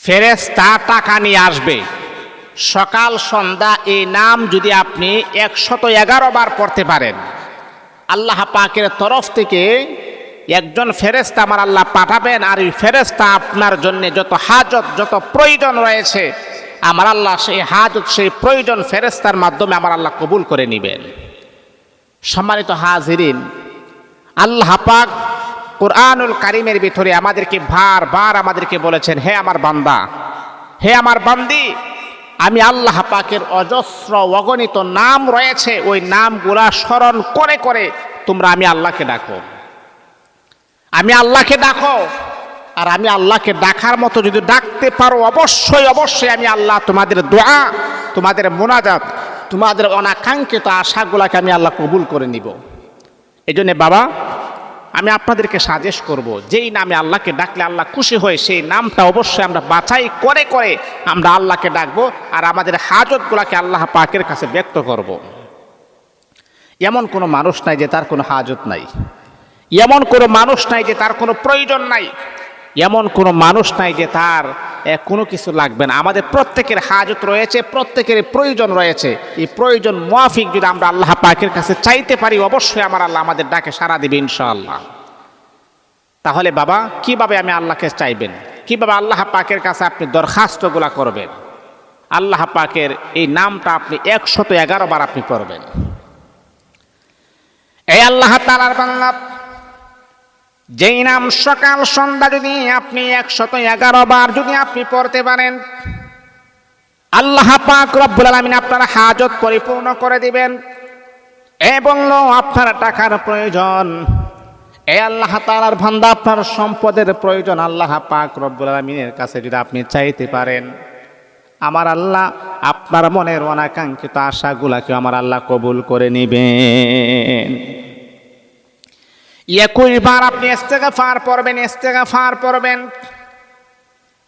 ফেরেশতা টাকা নিয়ে আসবে। সকাল সন্ধ্যা এই নাম যদি আপনি 111 বার পড়তে পারেন, আল্লাহ পাকের তরফ থেকে একজন ফেরেশতা আমার আল্লাহ পাঠাবেন, আর এই ফেরেশতা আপনার জন্য যত হাজত যত প্রয়োজন রয়েছে আমার আল্লাহ সেই হাজত সেই প্রয়োজন ফেরেশতার মাধ্যমে আমার আল্লাহ কবুল করে নেবেন। সম্মানিত হাজিরিন, আল্লাহ পাক কুরআনুল কারীমের ভিতরে আমাদেরকে বারবার আমাদেরকে বলেছেন, হে আমার বান্দা, হে আমার বান্দি, আমি আল্লাহ পাকের অজস্র অগণিত নাম রয়েছে, ওই নামগুলা স্মরণ করে করে তোমরা আমি আল্লাহকে ডাকো, আমি আল্লাহকে ডাকো। আর আমি আল্লাহকে ডাকার মতো যদি ডাকতে পারো, অবশ্যই অবশ্যই আমি আল্লাহ তোমাদের দোয়া, তোমাদের মোনাজাত, তোমাদের অনাকাঙ্ক্ষিত আশাগুলাকে আমি আল্লাহ কবুল করে নিব। এই জন্যে বাবা, আমি আপনাদেরকে সাজেস্ট করব, যেই নামে আল্লাহকে ডাকলে আল্লাহ খুশি হয় সেই নামটা অবশ্যই আমরা বাছাই করে করে আমরা আল্লাহকে ডাকবো, আর আমাদের হাজতগুলাকে আল্লাহ পাকের কাছে ব্যক্ত করব। এমন কোনো মানুষ নাই যে তার কোনো হাজত নাই, এমন কোনো মানুষ নাই যে তার কোনো প্রয়োজন নাই, এমন কোনো মানুষ নাই যে তার কোনো কিছু লাগবে না। আমাদের প্রত্যেকের হাজত রয়েছে, প্রত্যেকের প্রয়োজন রয়েছে। এই প্রয়োজন মুআফিক যদি আমরা আল্লাহ পাকের কাছে চাইতে পারি, অবশ্যই আমার আল্লাহ আমাদের ডাকে সাড়া দিবে ইনশাআল্লাহ। তাহলে বাবা, কিভাবে আমি আল্লাহকে চাইবেন, কিভাবে আল্লাহ পাকের কাছে আপনি দরখাস্তগুলা করবেন? আল্লাহ পাকের এই নামটা আপনি 111 বার আপনি পড়বেন। এই আল্লাহ তাআলার বান্দা, যেই নাম সকাল সন্ধ্যা যদি আপনি 111 বার যদি আপনি পড়তে পারেন, আল্লাহ পাক রব্বুল আলামিন আপনার হাজত পরিপূর্ণ করে দিবেন। এবং আপনার টাকার প্রয়োজন, এই আল্লাহ তাআলার বান্দা আপনার সম্পদের প্রয়োজন, আল্লাহ পাক রব্বুল আলামিনের কাছে যদি আপনি চাইতে পারেন, আমার আল্লাহ আপনার মনের অনাকাঙ্ক্ষিত আশাগুলাকে আমার আল্লাহ কবুল করে নিবেন। 21 বার আপনি ইস্তেগফার পড়বেন, ইস্তেগফার পড়বেন।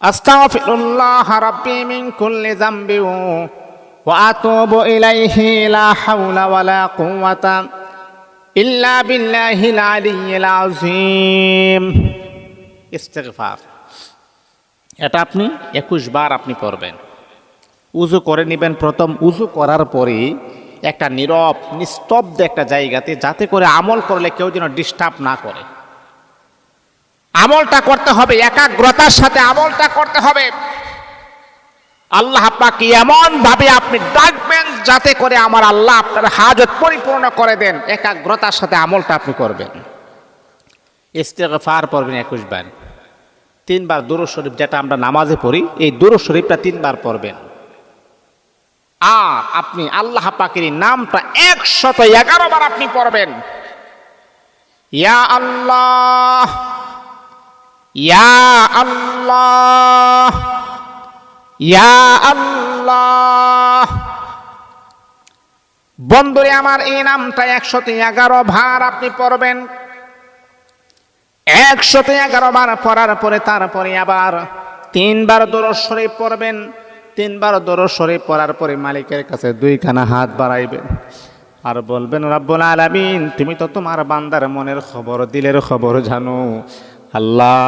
আস্তাগফিরুল্লাহ রাব্বি মিন কুল্লি যামবি ওয়া আতুবু ইলাইহি লা হাওলা ওয়ালা কুওয়াতা ইল্লা বিল্লাহিল আলিয়্যিল আযীম। ইস্তেগফার এটা আপনি 21 বার আপনি পড়বেন। উযু করে নেবেন। প্রথম উযু করার পরে একটা নীরব নিস্তব্ধ একটা জায়গাতে, যাতে করে আমল করলে কেউ যেন ডিস্টার্ব না করে। আমলটা করতে হবে, একাগ্রতার সাথে আমলটা করতে হবে। আল্লাহ পাক এমন ভাবে আপনি ডাকবেন যাতে করে আমার আল্লাহ আপনার হাজত পরিপূর্ণ করে দেন। একাগ্রতার সাথে আমলটা আপনি করবেন। ইস্তেগফার পড়বেন 21 বার। 3 বার দুরূদ শরীফ, যেটা আমরা নামাজে পড়ি, এই দুরূদ শরীফটা 3 বার পড়বেন। আর আপনি আল্লাহ পাকের নামটা 111 বার আপনি পড়বেন। ইয়া আল্লাহ, ইয়া আল্লাহ, ইয়া আল্লাহ। বন্ধুরে আমার, এই নামটা 111 বার আপনি পড়বেন। 111 বার পড়ার পরে তারপরে আবার 3 বার দুরূদ শরীফ পড়বেন। 3 বার দুরূদ শরীফ পড়ার পরে মালিকের কাছে 2 খানা হাত বাড়াইবেন আর বলবেন, রব্বুল আলামিন, তুমি তো তোমার বান্দার মনের খবর, দিলের খবর জানো। আল্লাহ,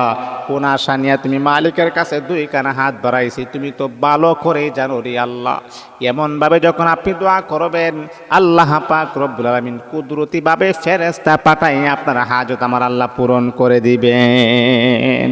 কোন আশা নিয়ে তুমি মালিকের কাছে 2 খানা হাত বাড়াইছি তুমি তো ভালো করে জানো রে আল্লাহ। এমনভাবে যখন আপনি দোয়া করবেন, আল্লাহ পাক রব্বুল আলামিন কুদরতি ভাবে ফেরেশতা পাঠাই আপনার হাজত আমার আল্লাহ পূরণ করে দিবেন।